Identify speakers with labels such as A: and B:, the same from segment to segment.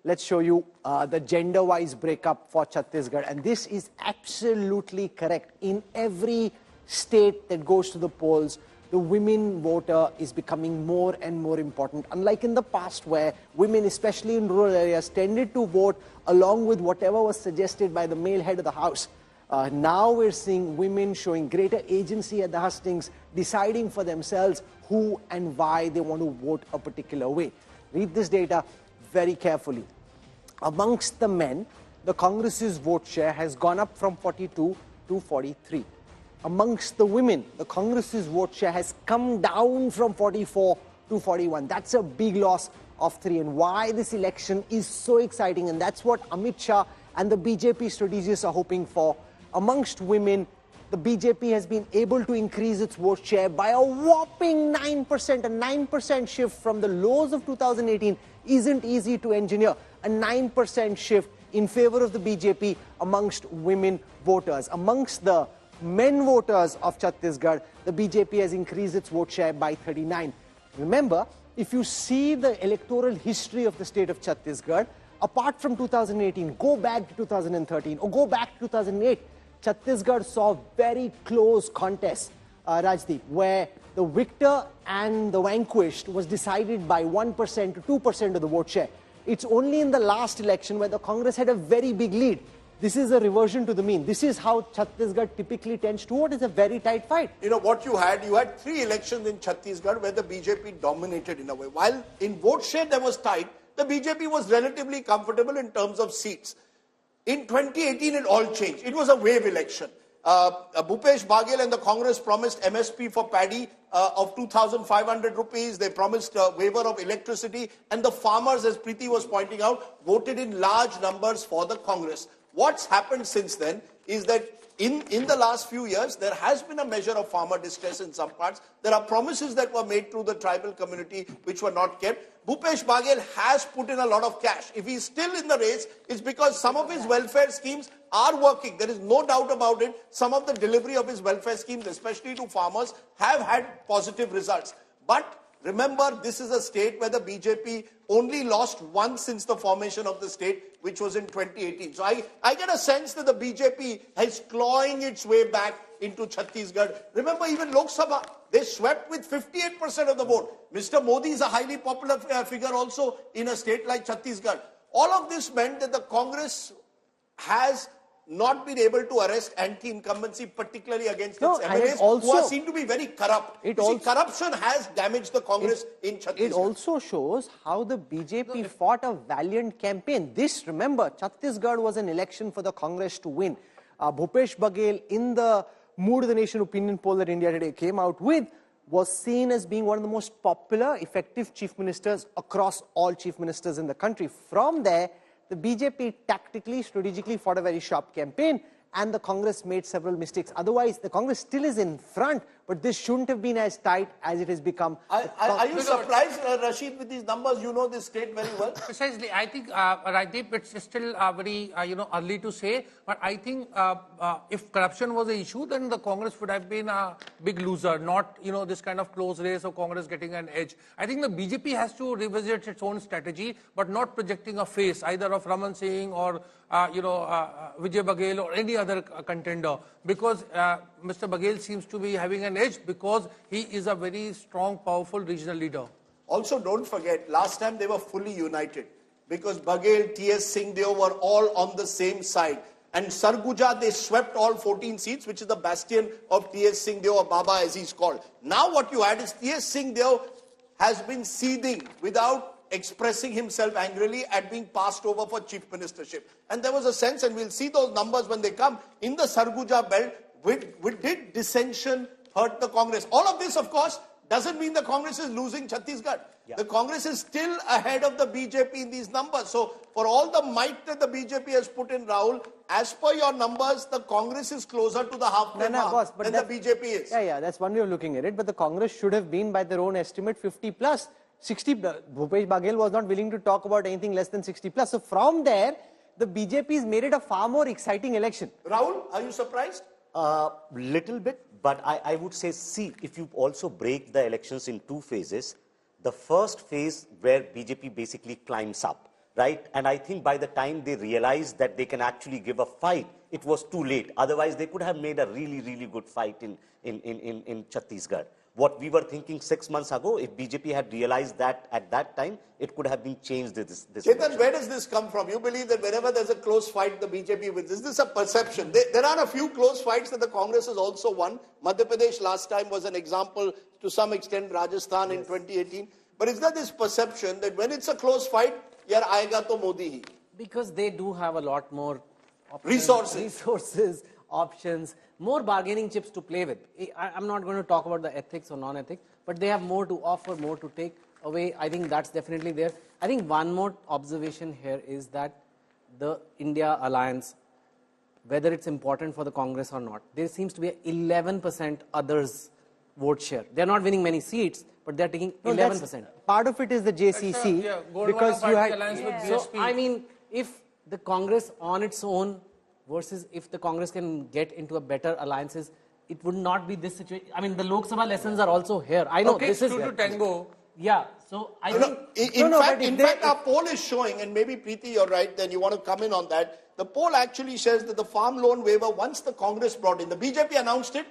A: let's show you the gender-wise breakup for Chhattisgarh. And this is absolutely correct. In every state that goes to the polls, the women voter is becoming more and more important. Unlike in the past where women, especially in rural areas, tended to vote along with whatever was suggested by the male head of the house. Now we're seeing women showing greater agency at the hustings, deciding for themselves who and why they want to vote a particular way. Read this data very carefully. Amongst the men, the Congress's vote share has gone up from 42 to 43. Amongst the women, the Congress's vote share has come down from 44 to 41. That's a big loss of 3. And why this election is so exciting, and that's what Amit Shah and the BJP strategists are hoping for. Amongst women, the BJP has been able to increase its vote share by a whopping 9%. A 9% shift from the lows of 2018 isn't easy to engineer. A 9% shift in favor of the BJP amongst women voters. Amongst the men voters of Chhattisgarh, the BJP has increased its vote share by 39. Remember, if you see the electoral history of the state of Chhattisgarh, apart from 2018, go back to 2013 or go back to 2008, Chhattisgarh saw very close contests, Rajdeep, where the victor and the vanquished was decided by 1% to 2% of the vote share. It's only in the last election where the Congress had a very big lead. This is a reversion to the mean. This is how Chhattisgarh typically tends to vote. It's a very tight fight.
B: You know what you had 3 elections in Chhattisgarh where the BJP dominated in a way. While in vote share there was tight, the BJP was relatively comfortable in terms of seats. In 2018, it all changed. It was a wave election. Bhupesh Baghel and the Congress promised MSP for paddy of 2,500 rupees. They promised a waiver of electricity. And the farmers, as Preeti was pointing out, voted in large numbers for the Congress. What's happened since then is that in the last few years, there has been a measure of farmer distress in some parts. There are promises that were made through the tribal community which were not kept. Bhupesh Baghel has put in a lot of cash. If he's still in the race, it's because some of his welfare schemes are working. There is no doubt about it. Some of the delivery of his welfare schemes, especially to farmers, have had positive results. But remember, this is a state where the BJP only lost once since the formation of the state, which was in 2018. So I get a sense that the BJP is clawing its way back into Chhattisgarh. Remember, even Lok Sabha, they swept with 58% of the vote. Mr. Modi is a highly popular figure also in a state like Chhattisgarh. All of this meant that the Congress has not been able to arrest anti-incumbency, particularly against its MLAs, who are seen to be very corrupt. Corruption has damaged the Congress in Chhattisgarh.
A: It also shows how the BJP fought a valiant campaign. Remember, Chhattisgarh was an election for the Congress to win. Bhupesh Baghel, in the Mood of the Nation opinion poll that India Today came out with, was seen as being one of the most popular, effective chief ministers across all chief ministers in the country. From there, the BJP tactically, strategically fought a very sharp campaign, and the Congress made several mistakes. Otherwise, the Congress still is in front, but this shouldn't have been as tight as it has become.
B: Are you surprised, Rashid, with these numbers? You know this state very well.
C: Precisely. I think, Rajdeep, it's still very early to say, but I think if corruption was an issue, then the Congress would have been a big loser, not this kind of close race of Congress getting an edge. I think the BJP has to revisit its own strategy, but not projecting a face either of Raman Singh or Vijay Baghel or any other contender, because Mr. Baghel seems to be having an edge because he is a very strong, powerful regional leader.
B: Also, don't forget, last time they were fully united because Baghel, T.S. Singhdeo were all on the same side. And Sarguja, they swept all 14 seats, which is the bastion of T.S. Singhdeo, or Baba as he's called. Now what you had is T.S. Singhdeo has been seething without expressing himself angrily at being passed over for chief ministership. And there was a sense, and we'll see those numbers when they come, in the Sarguja belt, did dissension hurt the Congress? All of this, of course, doesn't mean the Congress is losing Chhattisgarh. Yeah. The Congress is still ahead of the BJP in these numbers. So for all the might that the BJP has put in, Rahul, as per your numbers, the Congress is closer to the halfway mark than the BJP is.
A: Yeah, that's one way of looking at it. But the Congress should have been, by their own estimate, 50 plus. 60, Bhupesh Baghel was not willing to talk about anything less than 60 plus. So from there, the BJP has made it a far more exciting election.
B: Rahul, are you surprised?
D: Little bit, but I would say, see, if you also break the elections in 2 phases, the first phase where BJP basically climbs up, right? And I think by the time they realized that they can actually give a fight, it was too late. Otherwise, they could have made a really, really good fight in Chhattisgarh. What we were thinking 6 months ago, if BJP had realized that at that time, it could have been changed this
B: Chetan,
D: election.
B: where does this come from? You believe that whenever there's a close fight, the BJP wins. Is this a perception? There are a few close fights that the Congress has also won. Madhya Pradesh last time was an example, to some extent Rajasthan in 2018. But is there this perception that when it's a close fight, yaar aayega to Modi hi?
E: Because they do have a lot more
B: Resources.
E: options, more bargaining chips to play with. I'm not going to talk about the ethics or non-ethics, but they have more to offer, more to take away. I think that's definitely there. I think one more observation here is that the India alliance, whether it's important for the Congress or not, there seems to be 11% others vote share. They're not winning many seats, but they're taking 11%.
A: Part of it is the JCC,
C: Yeah,
A: because you
C: Party alliance with
A: had...
C: BSP.
E: So, I mean, if the Congress on its own versus if the Congress can get into a better alliances, it would not be this situation. I mean, the Lok Sabha lessons are also here. I know
C: Okay,
E: this is...
C: two to tango.
E: Yeah, so I think...
B: In fact, our poll is showing, and maybe Preeti, you're right, then you want to come in on that. The poll actually says that the farm loan waiver, once the Congress brought in, the BJP announced it,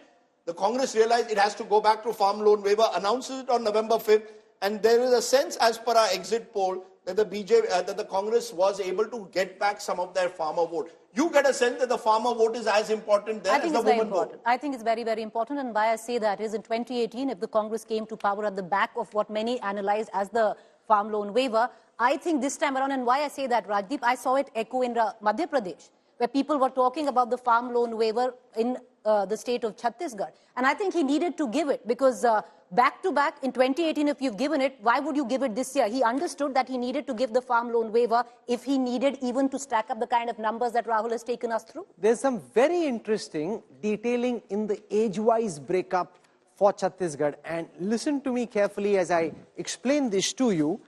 B: the Congress realized it has to go back to farm loan waiver, announces it on November 5th, and there is a sense, as per our exit poll, that the Congress was able to get back some of their farmer vote. You get a sense that the farmer vote is as important there as the woman vote.
F: I think it's very, very important. And why I say that is in 2018, if the Congress came to power at the back of what many analyzed as the farm loan waiver, I think this time around, and why I say that, Rajdeep, I saw it echo in Madhya Pradesh, where people were talking about the farm loan waiver in the state of Chhattisgarh. And I think he needed to give it because back to back in 2018, if you've given it, why would you give it this year? He understood that he needed to give the farm loan waiver if he needed even to stack up the kind of numbers that Rahul has taken us through.
A: There's some very interesting detailing in the age-wise breakup for Chhattisgarh. And listen to me carefully as I explain this to you.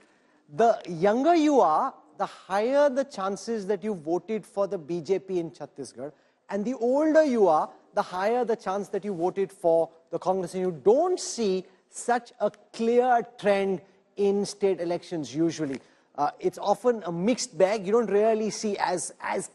A: The younger you are, the higher the chances that you voted for the BJP in Chhattisgarh. And the older you are, the higher the chance that you voted for the Congress. And you don't see such a clear trend in state elections usually. It's often a mixed bag. You don't really see as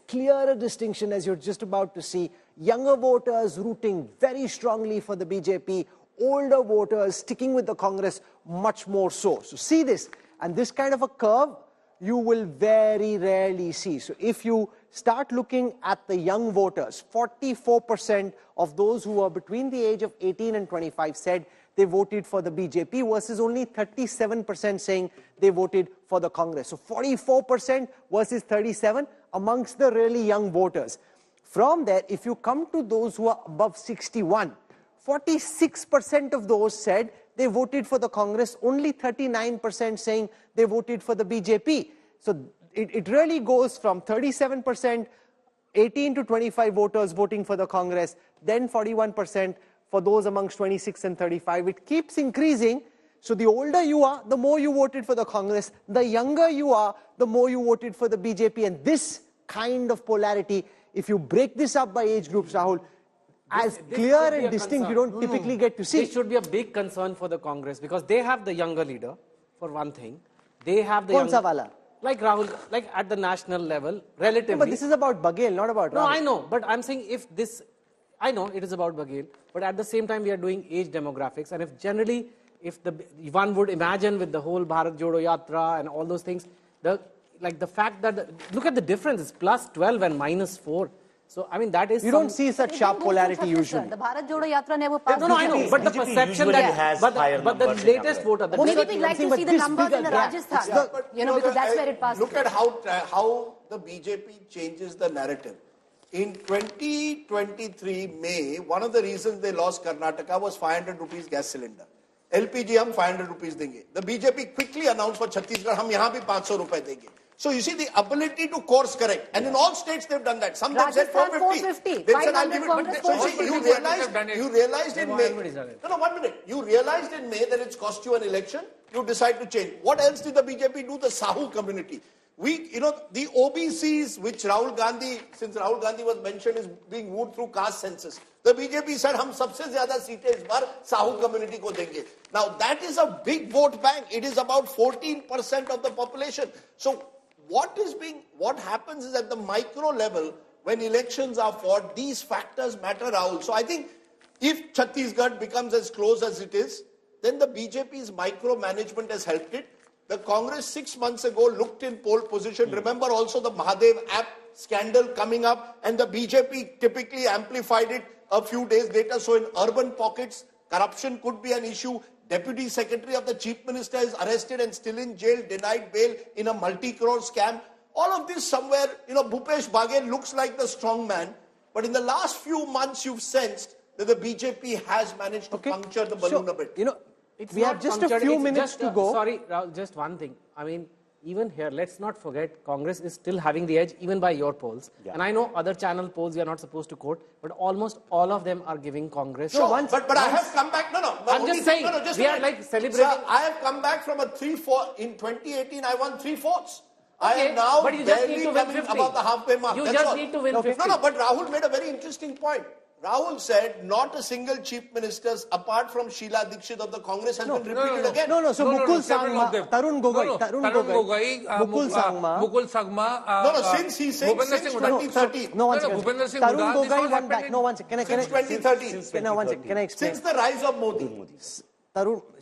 A: clear a distinction as you're just about to see. Younger voters rooting very strongly for the BJP, older voters sticking with the Congress much more so. So see this, and this kind of a curve you will very rarely see. So if you start looking at the young voters, 44% of those who are between the age of 18 and 25 said they voted for the BJP versus only 37% saying they voted for the Congress. So 44% versus 37 amongst the really young voters. From there, if you come to those who are above 61, 46% of those said they voted for the Congress, only 39% saying they voted for the BJP. So it really goes from 37%, 18 to 25 voters voting for the Congress, then 41% for those amongst 26 and 35. It keeps increasing. So the older you are, the more you voted for the Congress. The younger you are, the more you voted for the BJP. And this kind of polarity, if you break this up by age groups, Rahul, as clear and distinct, you don't typically get to see.
E: This should be a big concern for the Congress because they have the younger leader, for one thing. They have the younger...
A: wala?
E: Like Rahul, like at the national level, relatively...
A: No, but this is about Baghel, not about Rahul.
E: No, I know, but I'm saying if this... I know it is about Baghel, but at the same time we are doing age demographics, and if generally, if one would imagine with the whole Bharat Jodo Yatra and all those things, the fact that... look at the difference, it's plus 12 and minus 4. So, I mean, that is...
A: You don't see such sharp polarity usually.
F: The Bharat Jodo Yatra never passed.
E: No, I know, but the
D: BJP
E: perception
D: usually
E: that...
D: has
E: but
D: higher
E: the
D: numbers in
E: latest
D: Tamil
E: voter... The
F: Maybe
E: research
F: we'd like
A: thing,
F: to
A: but
F: see the
A: this
F: numbers
A: bigger
F: in the
A: gap.
F: Rajasthan.
B: Yeah, but
F: Because that's where it passed.
B: Look at how the BJP changes the narrative. In 2023 May, one of the reasons they lost Karnataka was 500 rupees gas cylinder. LPG hum 500 rupees denge. The BJP quickly announced for Chhattisgarh, hum yahan bhi 500 rupees denge. So you see the ability to course correct. And in all states they've done that. Some them said
F: Rajasthan
B: 450.
F: 450.
B: They said I'll give it.
F: 500
B: But so you see, you
C: 450.
B: realized in May. No, 1 minute. You realized in May that it's cost you an election. You decide to change. What else did the BJP do? The Sahu community. The OBCs, which Rahul Gandhi, since Rahul Gandhi was mentioned, is being moved through caste census. The BJP said, "Hum sabse zyada seatein is baar Sahu community ko denge." Now that is a big vote bank. It is about 14% of the population. So what happens is at the micro level, when elections are fought, these factors matter, Rahul. So I think if Chhattisgarh becomes as close as it is, then the BJP's micromanagement has helped it. The Congress 6 months ago looked in pole position. Remember also the Mahadev app scandal coming up, and the BJP typically amplified it a few days later. So in urban pockets, corruption could be an issue. Deputy Secretary of the Chief Minister is arrested and still in jail, denied bail in a multi-crore scam. All of this somewhere, Bhupesh Baghel looks like the strong man. But in the last few months, you've sensed that the BJP has managed to puncture the balloon a bit.
E: It's
A: we
E: not
A: have just a
E: punctured,
A: few
E: it's
A: minutes
E: just,
A: to go.
E: Sorry, Rahul, just one thing. I mean, even here, let's not forget, Congress is still having the edge, even by your polls.
D: Yeah.
E: And I know other channel polls you are not supposed to quote, but almost all of them are giving Congress.
B: Sure, but I have come back.
E: I'm just saying, we are like celebrating.
B: Sir, I have come back from a 3-4. In 2018, I won 3/4. I
E: Okay,
B: am now
E: but you just
B: barely
E: need to win
B: coming
E: 50.
B: about the halfway mark.
E: You
B: That's
E: just
B: all.
E: need to win 50.
B: No, but Rahul made a very interesting point. Rahul said not a single chief minister apart from Sheila Dikshit of the Congress has been repeated again.
A: So Mukul Sangma, Tarun Gogoi, Mukul Sangma.
C: Mukul Sangma.
B: Since he said since 2013.
A: No, one
C: No,
A: second.
C: Bhupender Singh
A: Tarun
C: Hooda, this
A: Gogoi
C: all
A: went back.
C: happened
A: No, one second.
B: Since 2013.
A: No, one second. Can I explain?
B: Since the rise of Modi.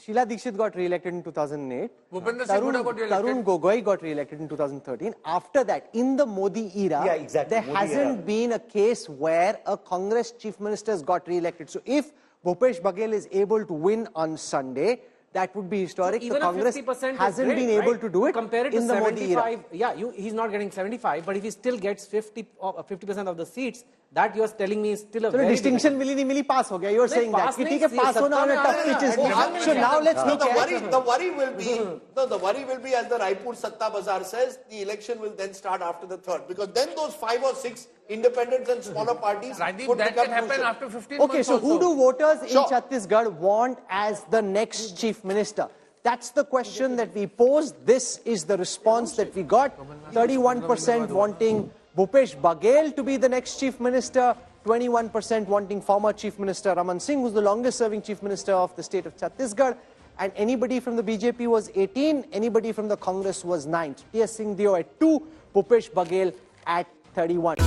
A: Sheila Dikshit got re-elected in 2008.
C: Bhupender Singh Hooda got re-elected.
A: Tarun Gogoi got re-elected in 2013. After that, in the Modi era,
D: Yeah, exactly,
A: there
D: Modi
A: hasn't
D: era.
A: been a case where a Congress chief minister has got re-elected. So if Bhupesh Baghel is able to win on Sunday, that would be historic.
E: Even
A: the
E: a
A: Congress
E: 50%
A: hasn't
E: is great,
A: been able
E: right?
A: to do it
E: Compare it
A: in
E: to
A: the Modi era.
E: 75. Yeah, he's not getting 75, but if he still gets 50% of the seats, that you're telling me is still a
A: So
E: very
A: distinction milli pass ho gaya. You're saying that.
E: pass
A: कि
E: नहीं,
A: ठीक है, pass होना on a tough
E: सत्ता
A: pitch is
E: में
A: So now let's
B: No,
A: look at
B: the worry will be as the Raipur Satta Bazaar says, the election will then start after the 3rd, because then those 5 or 6 independents and smaller parties
C: Rajiv,
B: could
C: that
B: become
C: can happen
B: crucial.
C: after 15
A: Okay,
C: months
A: so who
C: also.
A: do voters in
B: Sure.
A: Chhattisgarh want as the next chief minister? That's the question that we posed. This is the response that we got. 31% wanting Bhupesh Baghel to be the next chief minister, 21% wanting former chief minister Raman Singh, who's the longest serving chief minister of the state of Chhattisgarh. And anybody from the BJP was 18, anybody from the Congress was 9. T.S. Singh Dio at 2, Bhupesh Baghel at 31.